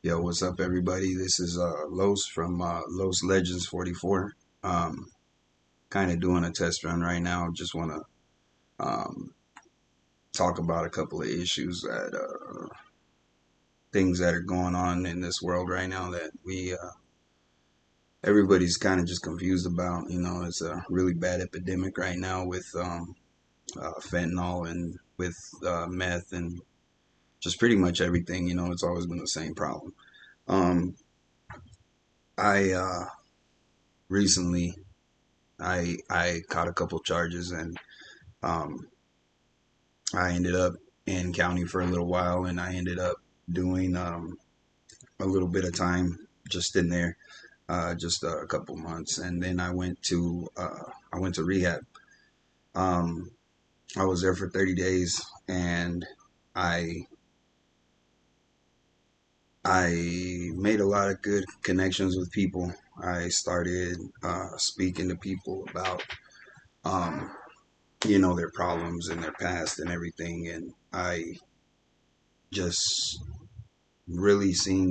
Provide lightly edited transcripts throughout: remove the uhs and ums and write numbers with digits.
Yo, what's up, everybody? This is Los from Los Legends44. Kind of doing a test run right now. Just want to talk about a couple of issues things that are going on in this world right now that we everybody's kind of just confused about. It's a really bad epidemic right now with fentanyl and with meth and just pretty much everything. It's always been the same problem. Um, I recently I caught a couple charges and um, I ended up in county for a little while and I ended up doing a little bit of time just in there, just a couple months, and then I went to rehab. Um, I was there for 30 days and I I made a lot of good connections with people. I started speaking to people about um, their problems and their past and everything, and I just really seeing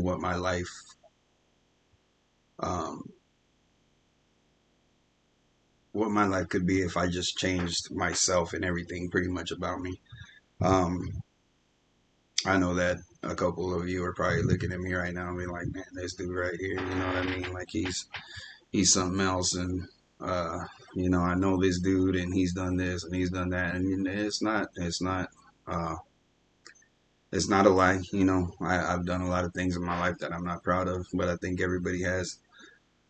um, what my life could be if I just changed myself and everything pretty much about me. Um, I know that a couple of you are probably looking at me right now and be like, man, this dude right here, you know what I mean? Like he's something else, and uh, I know this dude and he's done this and he's done that, and uh, it's not a lie. I've done a lot of things in my life that I'm not proud of, but I think everybody has.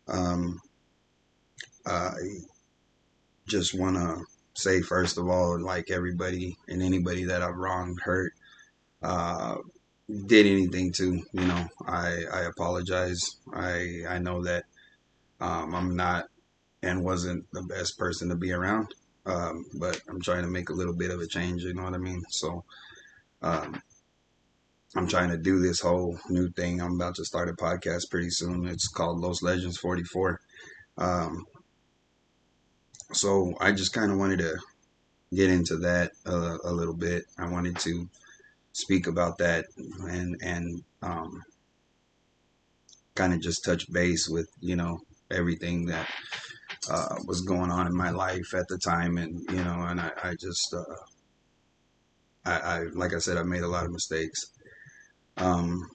Um, I just want to say, first of all, like everybody and anybody that I've wronged, hurt, uh, did anything to, I apologize. I know that I'm not and wasn't the best person to be around, but I'm trying to make a little bit of a change. You know what I mean? So um, I'm trying to do this whole new thing. I'm about to start a podcast pretty soon. It's called Los Legends 44. Um, so I just kind of wanted to get into that a little bit. I wanted to speak about that and kind of just touch base with everything that was going on in my life at the time, and I just I like I said, I made a lot of mistakes. Um,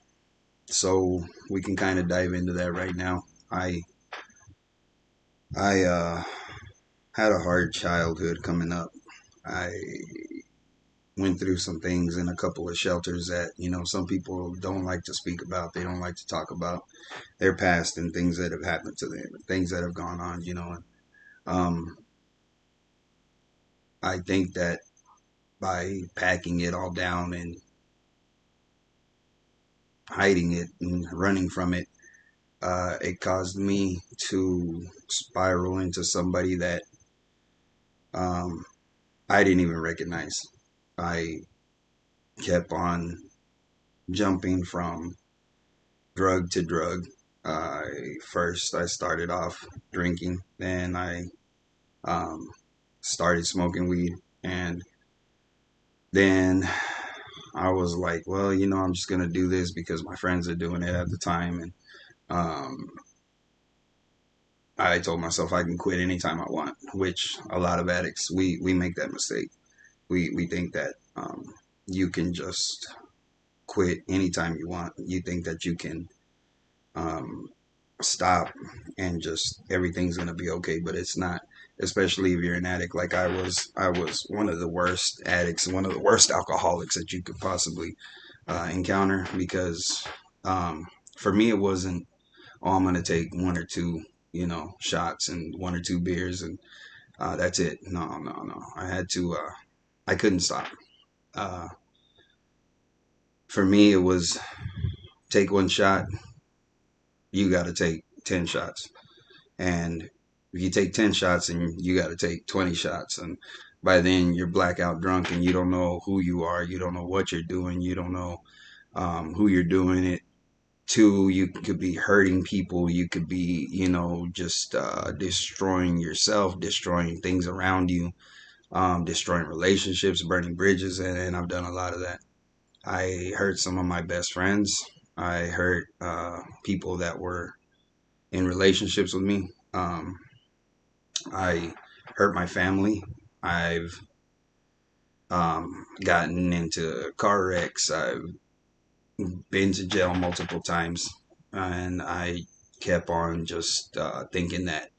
so we can kind of dive into that right now. I I had a hard childhood coming up. I went through some things in a couple of shelters that some people don't like to speak about. They don't like to talk about their past and things that have happened to them, things that have gone on. And um, I think that by packing it all down and hiding it and running from it, it caused me to spiral into somebody that um, I didn't even recognize. I kept on jumping from drug to drug. First, I started off drinking, then I um, started smoking weed, and then I was like, well, I'm just gonna do this because my friends are doing it at the time, and um, I told myself I can quit anytime I want. Which a lot of addicts we make that mistake. We think that you can just quit anytime you want. You think that you can um, stop and just everything's gonna be okay, but it's not. Especially if you're an addict, like I was. I was one of the worst addicts, one of the worst alcoholics that you could possibly encounter. Because for me, it wasn't, oh, I'm gonna take one or two, shots and one or two beers, and that's it. No, no, no. I had to. I couldn't stop. Uh, for me, it was take one shot. You got to take 10 shots. And if you take 10 shots and you got to take 20 shots, and by then you're blackout drunk and you don't know who you are, you don't know what you're doing, you don't know who you're doing it to. You could be hurting people, you could be, just destroying yourself, destroying things around you, destroying relationships, burning bridges, and I've done a lot of that. I hurt some of my best friends. I hurt people that were in relationships with me. I hurt my family. I've gotten into car wrecks. I've been to jail multiple times, and I kept on just thinking that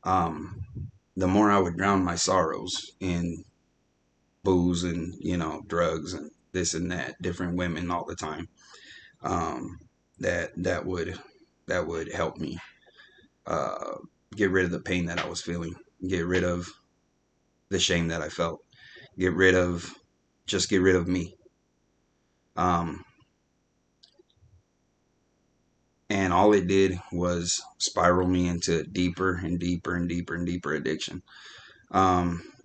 um, the more I would drown my sorrows in booze and drugs and this and that, different women all the time, um, that would help me uh, get rid of the pain that I was feeling, get rid of the shame that I felt, get rid of just get rid of me. Um, and all it did was spiral me into deeper and deeper and deeper and deeper addiction.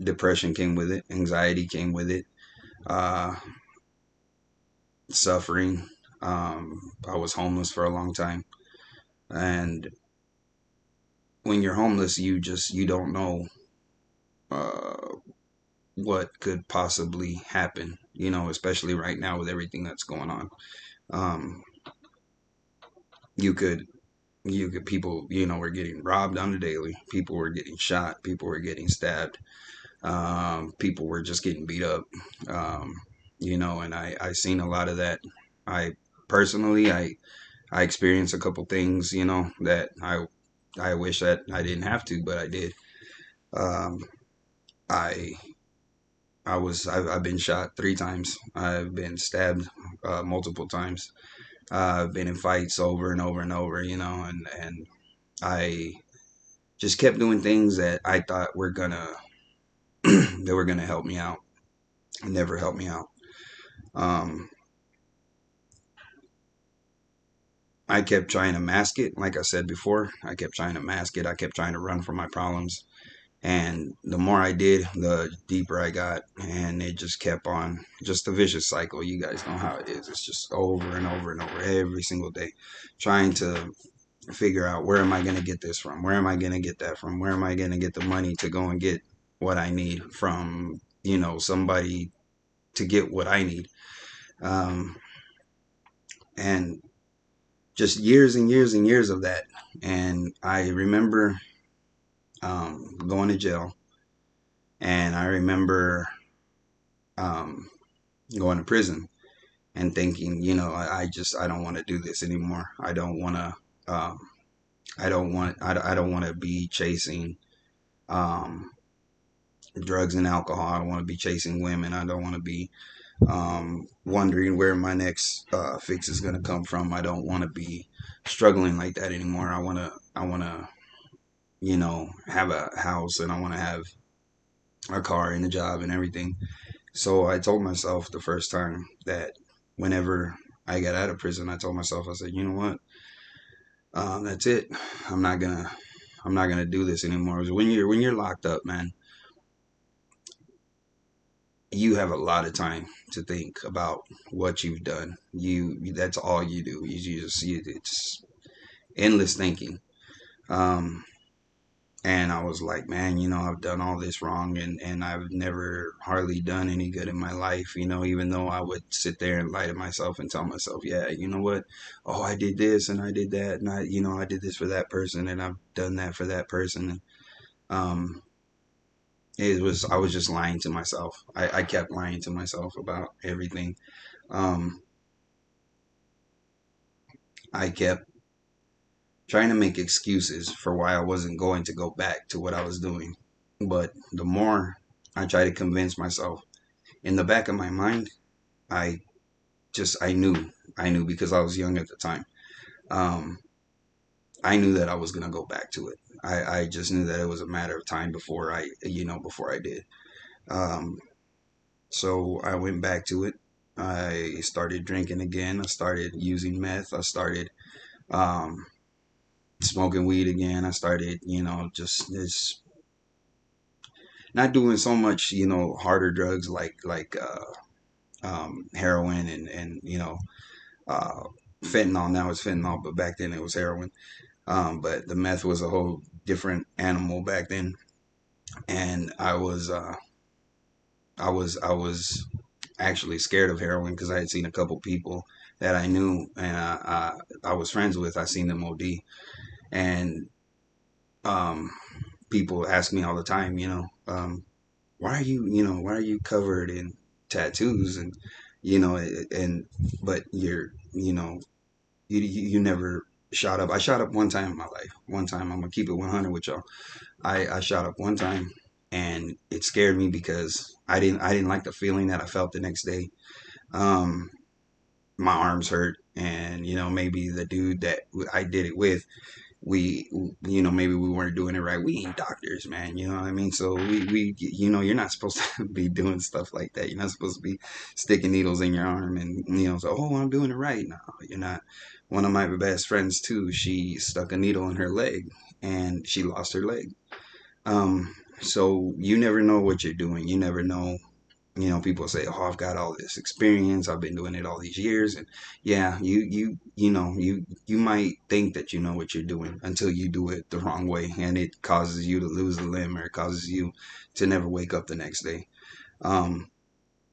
Depression came with it, anxiety came with it, uh, suffering. I was homeless for a long time, and when you're homeless, you don't know uh, what could possibly happen. Especially right now with everything that's going on. Um, you could people were getting robbed on the daily. People were getting shot. People were getting stabbed. People were just getting beat up. Um, and I seen a lot of that. I personally I experienced a couple things that I wish that I didn't have to, but I did. Um, I I've been shot 3 times. I've been stabbed multiple times. I've been in fights over and over and over, and I just kept doing things that I thought were gonna they were gonna help me out. Never helped me out. Um, I kept trying to mask it, like I said before. I kept trying to mask it. I kept trying to run from my problems. And the more I did, the deeper I got. And it just kept on, just a vicious cycle. You guys know how it is. It's just over and over and over every single day, trying to figure out, where am I going to get this from? Where am I going to get that from? Where am I going to get the money to go and get what I need from, somebody to get what I need? Um, and just years and years and years of that. And I remember going to jail, and I remember um, going to prison and thinking, I don't want to do this anymore. I don't want to. I don't want to be chasing um, drugs and alcohol. I don't want to be chasing women. I don't want to be wondering where my next fix is going to come from. I don't want to be struggling like that anymore. I want to have a house, and I want to have a car and a job and everything. So I told myself the first time that whenever I got out of prison, I told myself, I said, you know what? That's it. I'm not gonna, I'm not gonna do this anymore. When you're locked up, man, you have a lot of time to think about what you've done. That's all you do. It's endless thinking. Um, And I was like, man, I've done all this wrong, and I've never hardly done any good in my life, even though I would sit there and lie to myself and tell myself, yeah, you know what? Oh, I did this and I did that, and I did this for that person, and I've done that for that person. And, um, I was just lying to myself. I kept lying to myself about everything. Um, I kept trying to make excuses for why I wasn't going to go back to what I was doing. But the more I try to convince myself, in the back of my mind, I I knew because I was young at the time. Um, I knew that I was gonna go back to it. I just knew that it was a matter of time before before I did. Um, so I went back to it. I started drinking again. I started using meth. I started um, smoking weed again. I started, just this, not doing so much, harder drugs like heroin and uh, fentanyl. Now it's fentanyl, but back then it was heroin. But the meth was a whole different animal back then, and I was actually scared of heroin because I had seen a couple people that I knew and I was friends with. I seen them OD, and um, people ask me all the time, why are why are you covered in tattoos and and but you never shot up. I shot up one time in my life. One time, I'm gonna keep it 100 with y'all. I shot up one time, and it scared me because I didn't like the feeling that I felt the next day. Um, my arms hurt, and maybe the dude that I did it with, we maybe we weren't doing it right. We ain't doctors, man, you know what I mean? So we you're not supposed to be doing stuff like that. You're not supposed to be sticking needles in your arm and so, oh, I'm doing it right. No, you're not. One of my best friends too, she stuck a needle in her leg and she lost her leg. So you never know what you're doing. You never know. People say, "Oh, I've got all this experience. I've been doing it all these years." And yeah, you might think that you know what you're doing until you do it the wrong way, and it causes you to lose a limb or it causes you to never wake up the next day. Um,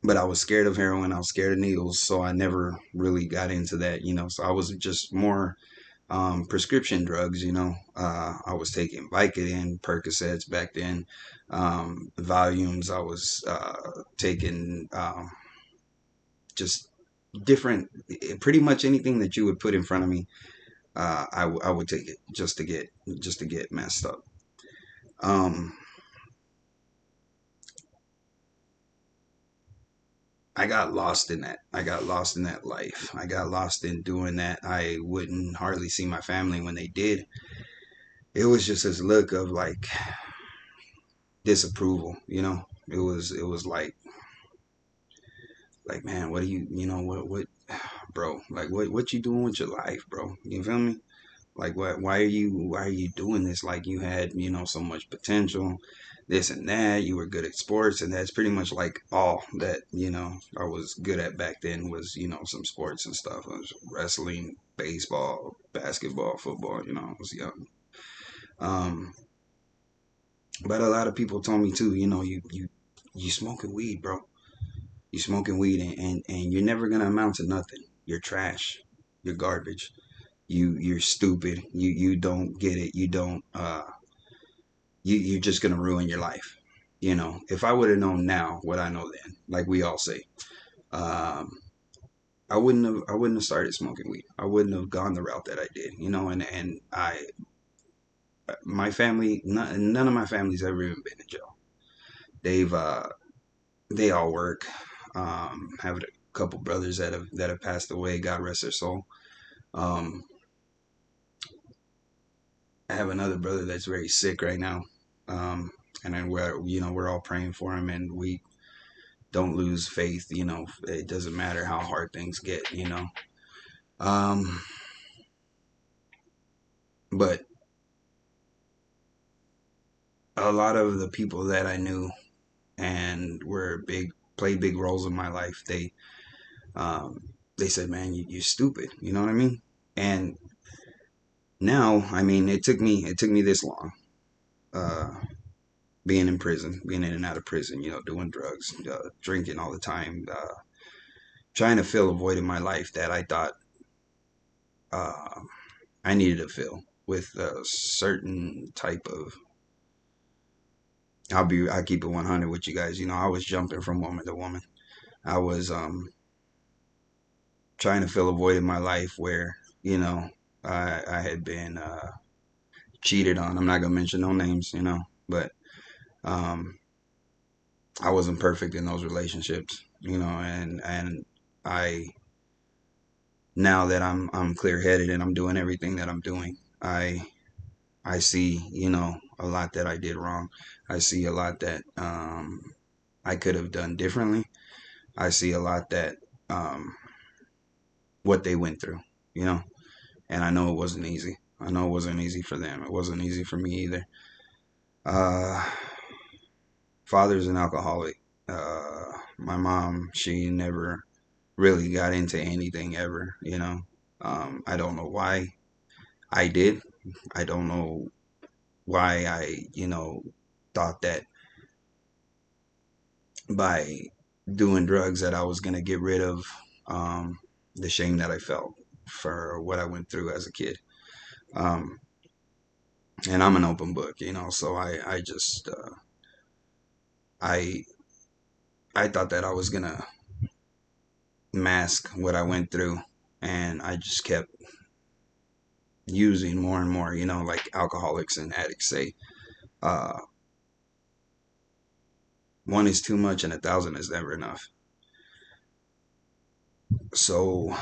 but I was scared of heroin. I was scared of needles, so I never really got into that. So I was just more prescription drugs. I was taking Vicodin, Percocets back then, volumes. I was taking just different, pretty much anything that you would put in front of me. I would take it just to get messed up. Um, I got lost in that. I got lost in that life. I got lost in doing that. I wouldn't hardly see my family when they did. It was just this look of like disapproval. It was like, man, what are what, bro, like what you doing with your life, bro? You feel me? Like, why are you doing this? Like, you had so much potential, this and that. You were good at sports, and that's pretty much like all that I was good at back then was some sports and stuff. I was wrestling, baseball, basketball, football. I was young. Um, but a lot of people told me too. You smoking weed, bro. You smoking weed, and you're never gonna amount to nothing. You're trash. You're garbage. You're stupid. You don't get it. You're just gonna ruin your life. If I would have known now what I know then, like we all say, um, I wouldn't have started smoking weed. I wouldn't have gone the route that I did. And my family, none of my family's ever even been in jail. They've they all work. Have a couple brothers that have passed away. God rest their soul. Um, I have another brother that's very sick right now. Um, and then we're all praying for him, and we don't lose faith. It doesn't matter how hard things get. Um, but a lot of the people that I knew and played big roles in my life, they said, man, you're stupid. You know what I mean? And now, I mean, it took me this long, uh, being in prison, being in and out of prison, doing drugs, drinking all the time, trying to fill a void in my life that I thought uh, I needed to fill with a certain type of. I keep it 100 with you guys. I was jumping from woman to woman. I was trying to fill a void in my life where I had been cheated on. I'm not gonna mention no names, but um, I wasn't perfect in those relationships, and I now that I'm clear headed and I'm doing everything that I'm doing, I see a lot that I did wrong. I see a lot that I could have done differently. I see a lot that um, what they went through, you know, and I know it wasn't easy. I know it wasn't easy for them. It wasn't easy for me either. Uh, Father's an alcoholic. My mom, she never really got into anything ever, I don't know why I did. I don't know why I thought that by doing drugs that I was gonna get rid of um, the shame that I felt for what I went through as a kid. Um, and I'm an open book, you know. So I just I I thought that I was gonna mask what I went through, and I just kept using more and more. You know, like alcoholics and addicts say, uh, one is too much and a thousand is never enough. So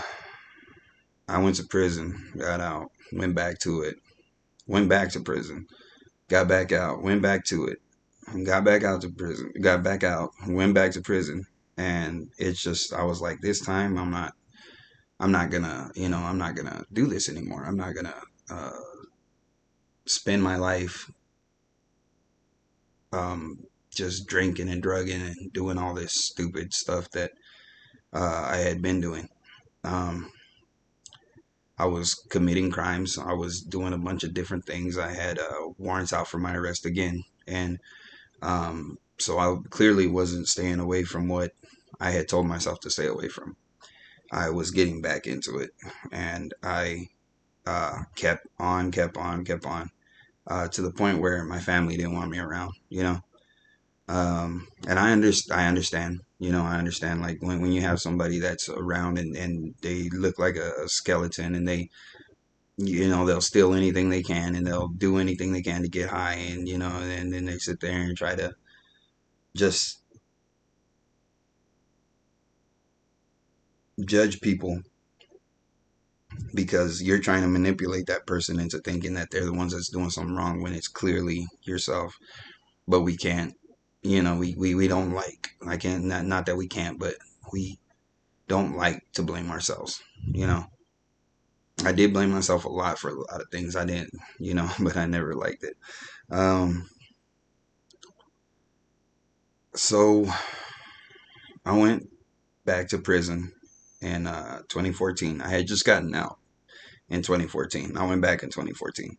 I went to prison, got out, went back to it, went back to prison, got back out, went back to it, got back out to prison, got back out, went back to prison, and it's just I was like, this time I'm not gonna, you know, I'm not gonna do this anymore. I'm not gonna uh, spend my life um, just drinking and drugging and doing all this stupid stuff that I had been doing. Um, I was committing crimes. I was doing a bunch of different things. I had warrants out for my arrest again, and so I clearly wasn't staying away from what I had told myself to stay away from. I was getting back into it, and I kept on, kept on, kept on, to the point where my family didn't want me around. You know, and I understand. You know, I understand. Like when you have somebody that's around and they look like a skeleton, and they, you know, they'll steal anything they can and they'll do anything they can to get high, and you know, and then they sit there and try to just judge people because you're trying to manipulate that person into thinking that they're the ones that's doing something wrong when it's clearly yourself. But we can't, you know, we don't like, I can't, not that we can't, but we don't like to blame ourselves, you know. I did blame myself a lot for a lot of things I didn't, you know, but I never liked it. Um, so I went back to prison in 2014. I had just gotten out in 2014. I went back in 2014,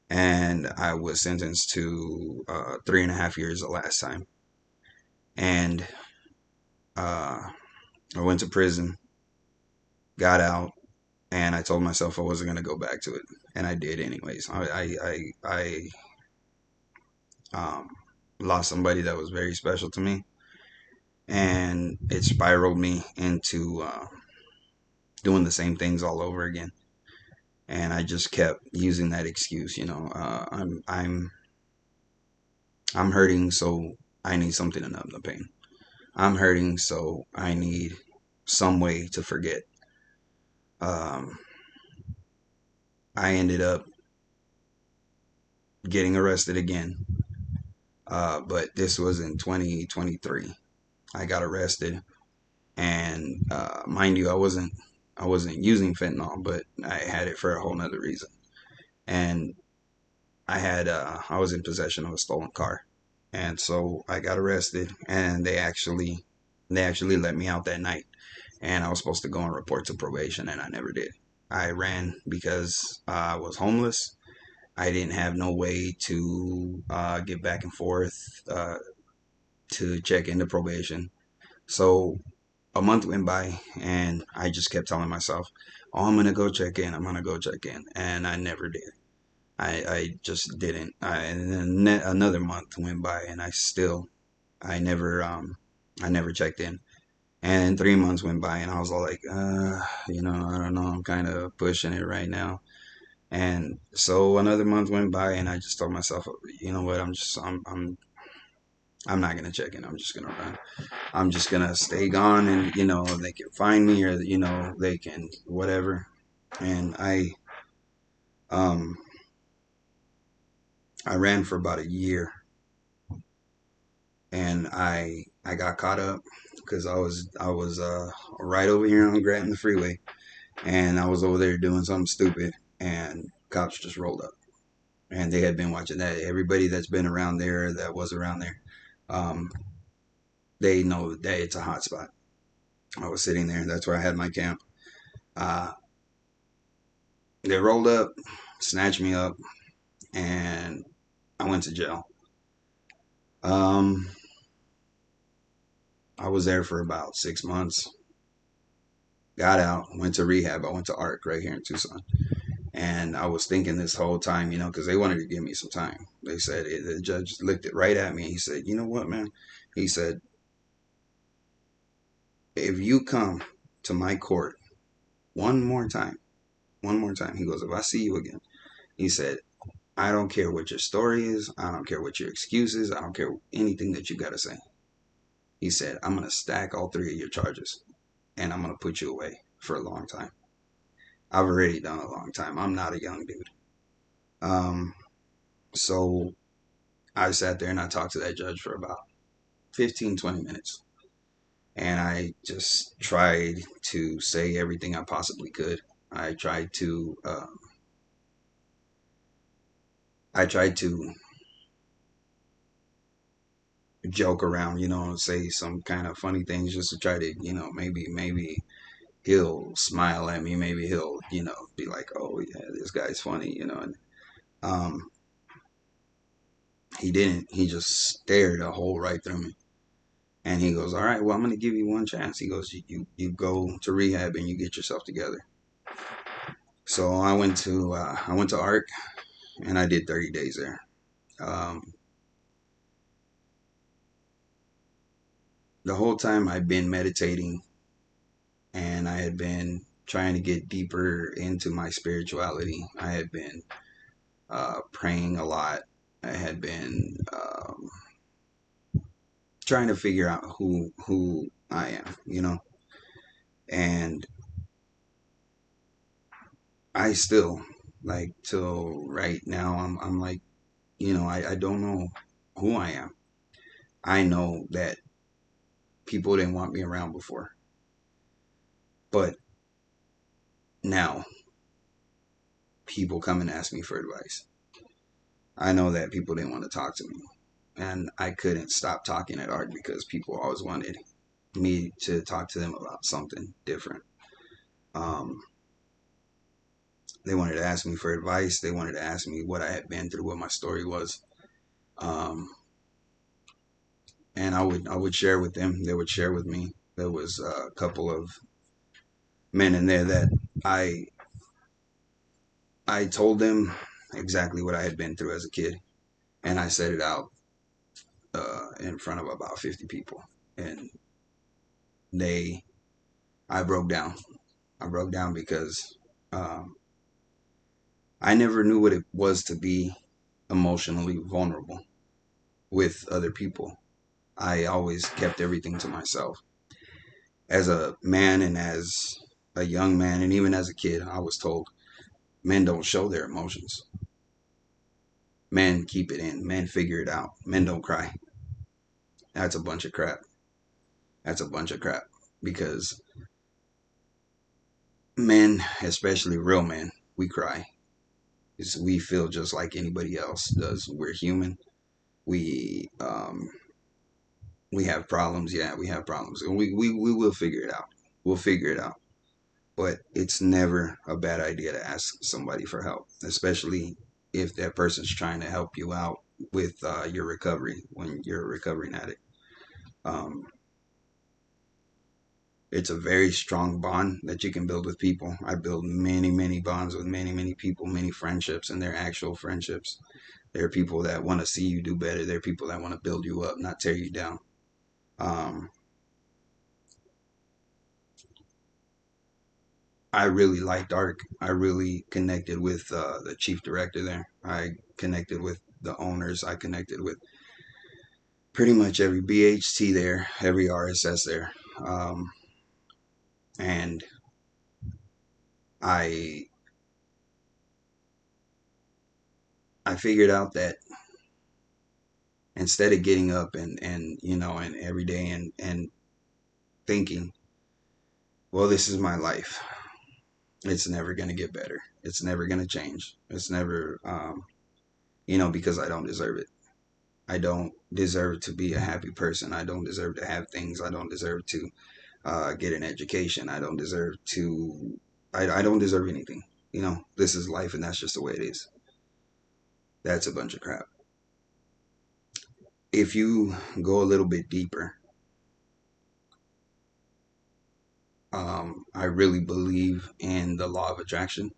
and I was sentenced to 3.5 years the last time. And uh, I went to prison, got out, and I told myself I wasn't gonna go back to it, and I did anyways. I lost somebody that was very special to me, and it spiraled me into doing the same things all over again. And I just kept using that excuse, you know. I'm hurting, so I need something to numb the pain. I'm hurting, so I need some way to forget. Um, I ended up getting arrested again, but this was in 2023. I got arrested, and mind you, I wasn't using fentanyl, but I had it for a whole nother reason. And I was in possession of a stolen car, and so I got arrested, and they actually let me out that night, and I was supposed to go and report to probation, and I never did. I ran because I was homeless. I didn't have no way to get back and forth to check into probation. So a month went by, and I just kept telling myself, "Oh, I'm gonna go check in. I'm gonna go check in," and I never did. I just didn't. And then another month went by, and I never checked in. And 3 months went by, and I was all like, you know, I don't know. I'm kind of pushing it right now. And so another month went by, and I just told myself, you know what? I'm not gonna check in. I'm just gonna run. I'm just gonna stay gone, and you know, they can find me, or you know, they can whatever. And um, I ran for about a year, and I got caught up because I was right over here on Grant the freeway, and I was over there doing something stupid, and cops just rolled up, and they had been watching that. Everybody that's been around there, that was around there, um, they know that it's a hot spot. I was sitting there. That's where I had my camp. Uh, they rolled up, snatched me up, and I went to jail. Um, I was there for about 6 months. Got out, went to rehab. I went to ARC right here in Tucson. And I was thinking this whole time, because they wanted to give me some time. They said, the judge looked it right at me. He said, you know what, man? He said, if you come to my court one more time, he goes, if I see you again, he said, I don't care what your story is. I don't care what your excuse is. I don't care anything that you got to say. He said, I'm going to stack all three of your charges and I'm going to put you away for a long time. I've already done a long time. I'm not a young dude. Um, so I sat there and I talked to that judge for about 15, 20 minutes. And I just tried to say everything I possibly could. I tried to, I tried to joke around, say some kind of funny things just to try to, maybe he'll smile at me. Maybe he'll, be like, oh yeah, this guy's funny, And um, he didn't. He just stared a hole right through me. And he goes, all right, well, I'm going to give you one chance. He goes, you go to rehab and you get yourself together. So I went to ARC and I did 30 days there. Um, the whole time I'd been meditating and I had been trying to get deeper into my spirituality. I had been praying a lot. I had been trying to figure out who I am, and I still like till right now I'm like, I don't know who I am. I know that people didn't want me around before, but now people come and ask me for advice. I know that people didn't want to talk to me, and I couldn't stop talking at art because people always wanted me to talk to them about something different. Um, they wanted to ask me for advice. They wanted to ask me what I had been through, what my story was, um, and I would share with them. They would share with me. There was a couple of men in there that I I told them exactly what I had been through as a kid, and I said it out in front of about 50 people, and they I broke down. I broke down because um, I never knew what it was to be emotionally vulnerable with other people. I always kept everything to myself. As a man and as a young man, and even as a kid, I was told men don't show their emotions. Men keep it in. Men figure it out. Men don't cry. That's a bunch of crap. That's a bunch of crap because men, especially real men, we cry. We feel just like anybody else does. We're human. We we have problems. Yeah, we have problems, and we will figure it out. We'll figure it out. But it's never a bad idea to ask somebody for help, especially if that person's trying to help you out with your recovery when you're a recovering addict. Um, it's a very strong bond that you can build with people. I build many, many bonds with many, many people, many friendships, and they're actual friendships. There are people that want to see you do better. There are people that want to build you up, not tear you down. Um, I really liked ARC. I really connected with the chief director there. I connected with the owners. I connected with pretty much every BHT there, every RSS there. And I I figured out that instead of getting up and every day and thinking, well, this is my life. It's never gonna get better. It's never gonna change. It's never because I don't deserve it. I don't deserve to be a happy person. I don't deserve to have things. I don't deserve to get an education. I don't deserve to. I don't deserve anything. This is life, and that's just the way it is. That's a bunch of crap. If you go a little bit deeper I really believe in the law of attraction.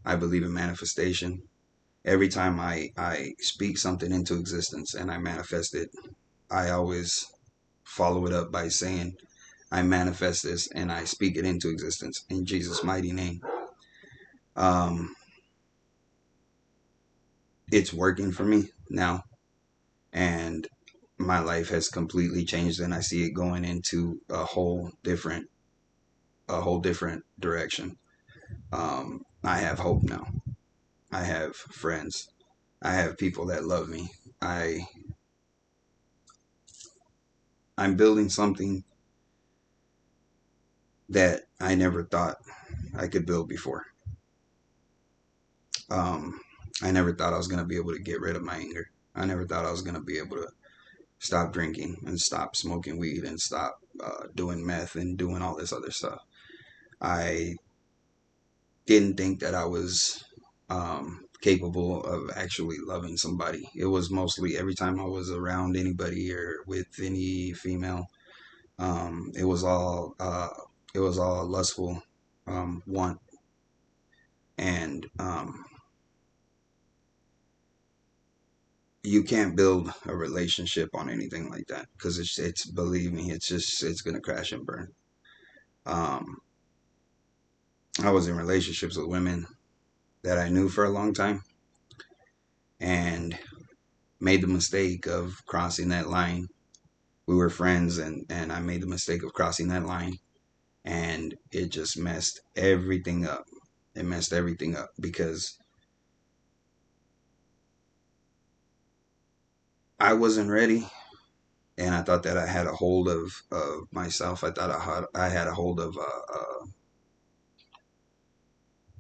I believe in manifestation. Every time I speak something into existence and I manifest it, I always follow it up by saying, I manifest this and I speak it into existence in Jesus' mighty name. Um, it's working for me now, and my life has completely changed, and I see it going into a whole different direction. I have hope now. I have friends. I have people that love me. I I'm building something that I never thought I could build before. Um, I never thought I was going to be able to get rid of my anger. I never thought I was going to be able to stop drinking and stop smoking weed and stop doing meth and doing all this other stuff. I didn't think that I was capable of actually loving somebody. It was mostly every time I was around anybody or with any female, um, it was all uh, it was all lustful want, and you can't build a relationship on anything like that because it's believe me, it's gonna crash and burn. Um, I was in relationships with women that I knew for a long time and made the mistake of crossing that line. We were friends, and I made the mistake of crossing that line, and it just messed everything up. It messed everything up because I wasn't ready, and I thought that I had a hold of myself. I thought I had a hold of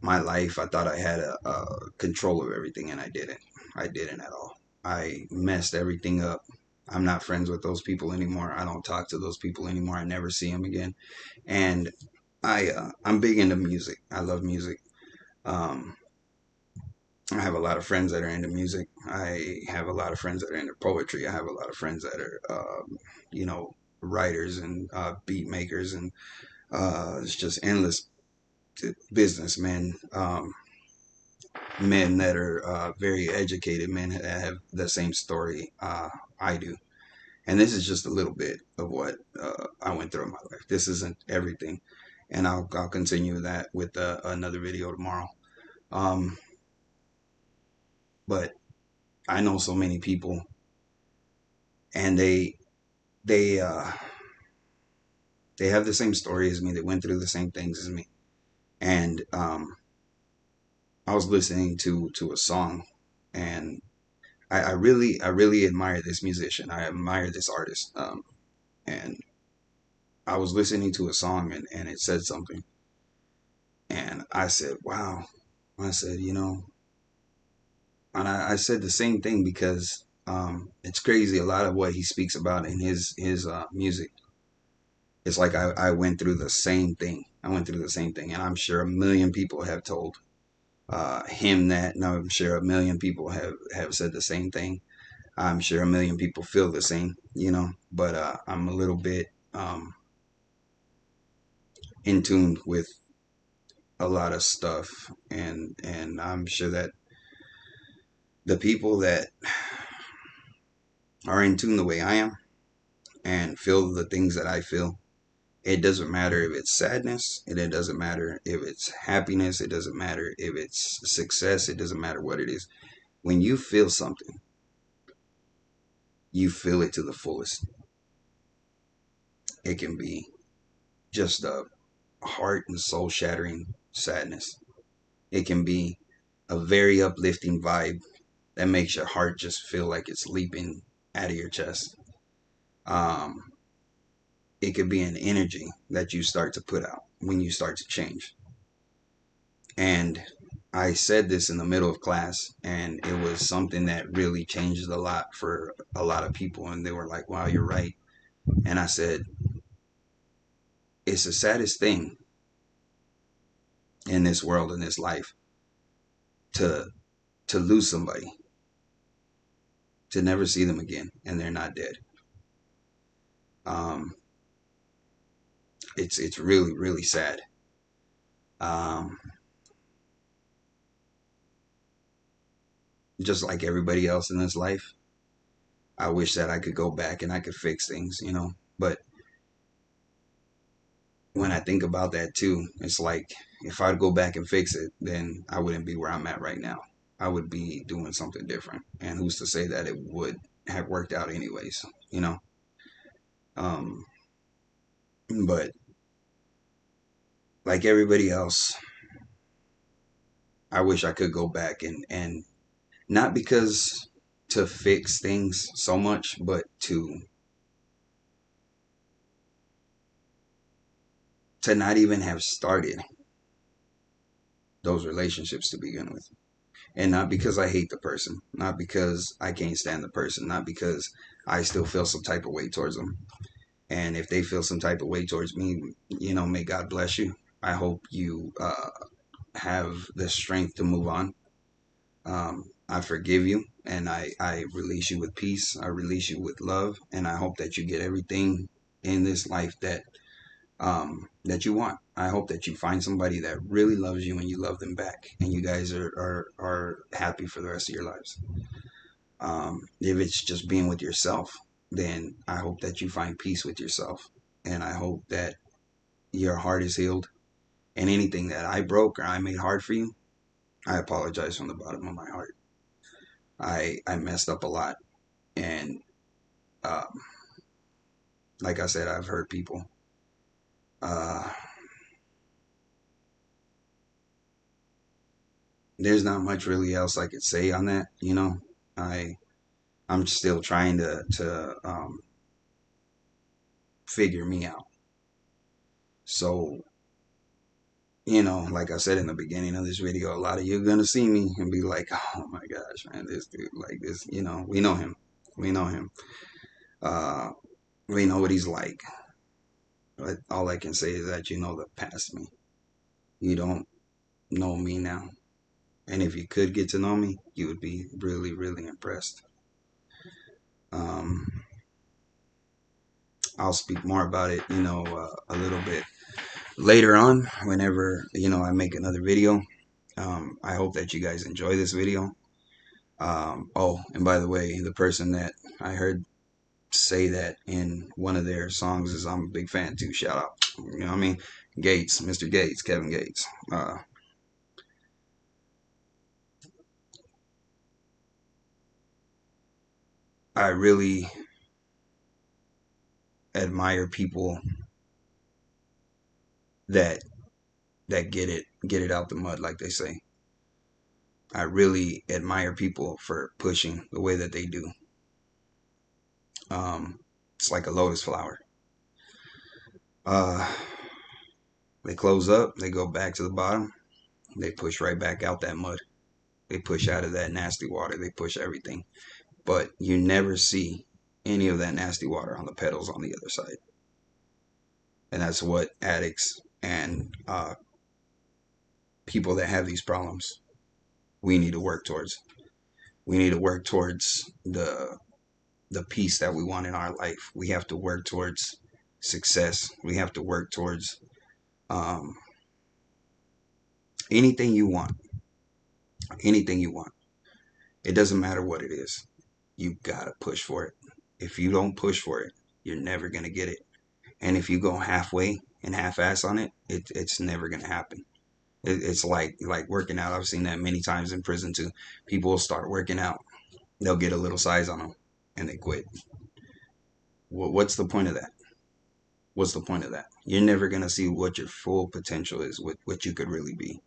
my life. I thought I had a control of everything, and I didn't. I didn't at all. I messed everything up. I'm not friends with those people anymore. I don't talk to those people anymore. I never see them again. And I'm big into music. I love music. Um, I have a lot of friends that are into music. I have a lot of friends that are into poetry. I have a lot of friends that are, you know, writers and beat makers, and it's just endless businessmen, men that are very educated, men that have the same story I do. And this is just a little bit of what I went through in my life. This isn't everything, and I'll continue that with another video tomorrow. Um, but I know so many people, and they they have the same story as me. They went through the same things as me, and I was listening to a song, and I really admire this musician. I admire this artist, and I was listening to a song, and it said something, and I said, "Wow." I said, you know, and I said the same thing because it's crazy. A lot of what he speaks about in his music, it's like I went through the same thing. I went through the same thing, and I'm sure a million people have told him that. And I'm sure a million people have said the same thing. I'm sure a million people feel the same, you know. But I'm a little bit in tune with a lot of stuff, and I'm sure that the people that are in tune the way I am and feel the things that I feel. It doesn't matter if it's sadness, and it doesn't matter if it's happiness, it doesn't matter if it's success, it doesn't matter what it is. When you feel something, you feel it to the fullest. It can be just a heart and soul shattering sadness. It can be a very uplifting vibe that makes your heart just feel like it's leaping out of your chest. Um, it could be an energy that you start to put out when you start to change. And I said this in the middle of class, and it was something that really changed a lot for a lot of people. And they were like, wow, you're right. And I said, it's the saddest thing in this world, in this life, to lose somebody, to never see them again, and they're not dead. Um, it's really, really sad. Um, just like everybody else in this life, I wish that I could go back and I could fix things, you know. But when I think about that too, it's like if I'd go back and fix it, then I wouldn't be where I'm at right now. I would be doing something different. And who's to say that it would have worked out anyways, you know? Um, but like everybody else, I wish I could go back and not because to fix things so much, but to not even have started those relationships to begin with. And not because I hate the person, not because I can't stand the person, not because I still feel some type of way towards them. And if they feel some type of way towards me, you know, may God bless you. I hope you have the strength to move on. I forgive you and I release you with peace. I release you with love. And I hope that you get everything in this life that you want. I hope that you find somebody that really loves you and you love them back, and you guys are happy for the rest of your lives. If it's just being with yourself, then I hope that you find peace with yourself, and I hope that your heart is healed. And anything that I broke or I made hard for you, I apologize from the bottom of my heart. I messed up a lot, and um, like I said, I've hurt people. Uh, there's not much really else I could say on that. You know, I I'm still trying to figure me out. So, you know, like I said in the beginning of this video, a lot of you are gonna see me and be like, "Oh my gosh, man, this dude, like this." You know, we know him. We know him. Uh, we know what he's like. But all I can say is that you know the past me. You don't know me now. And if you could get to know me, you would be really, really impressed. Um, I'll speak more about it, you know, a little bit later on whenever, you know, I make another video. I hope that you guys enjoy this video. Oh, and by the way, the person that I heard say that in one of their songs is I'm a big fan too. Shout out. You know what I mean? Gates, Mr. Gates, Kevin Gates. I really admire people that get it out the mud, like they say. I really admire people for pushing the way that they do. It's like a lotus flower. Uh, they close up, they go back to the bottom, they push right back out that mud. They push out of that nasty water. They push everything. But you never see any of that nasty water on the petals on the other side. And that's what addicts and people that have these problems, we need to work towards. We need to work towards the peace that we want in our life. We have to work towards success. We have to work towards um, anything you want. Anything you want. It doesn't matter what it is. You gotta push for it. If you don't push for it, you're never gonna get it. And if you go halfway and half-ass on it, it's never gonna happen. It's like working out. I've seen that many times in prison too. People will start working out, they'll get a little size on them, and they quit. What's the point of that? What's the point of that? You're never gonna see what your full potential is, what you could really be.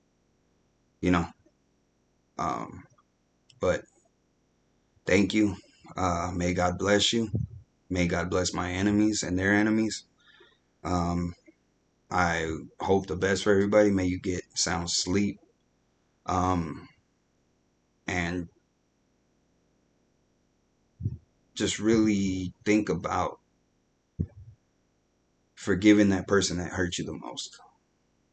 You know. Um, but thank you. May God bless you. May God bless my enemies and their enemies. Um, I hope the best for everybody. May you get sound sleep. Um, and just really think about forgiving that person that hurt you the most,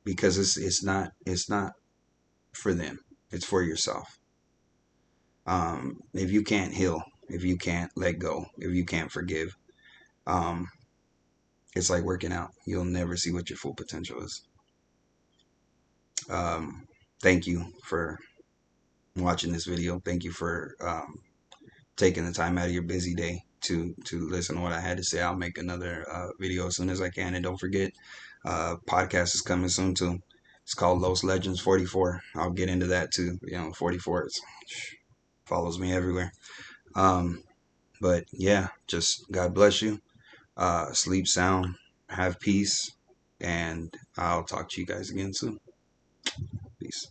because it's not for them. It's for yourself. If you can't heal, if you can't let go, if you can't forgive, um, It's like working out. You'll never see what your full potential is. Um, Thank you for watching this video. Thank you for taking the time out of your busy day to listen to what I had to say. I'll make another video as soon as I can. And don't forget, podcast is coming soon too. It's called Los Legends44. I'll get into that too. 44 follows me everywhere. Um, but yeah, just God bless you. Sleep sound, have peace, and I'll talk to you guys again soon. Peace.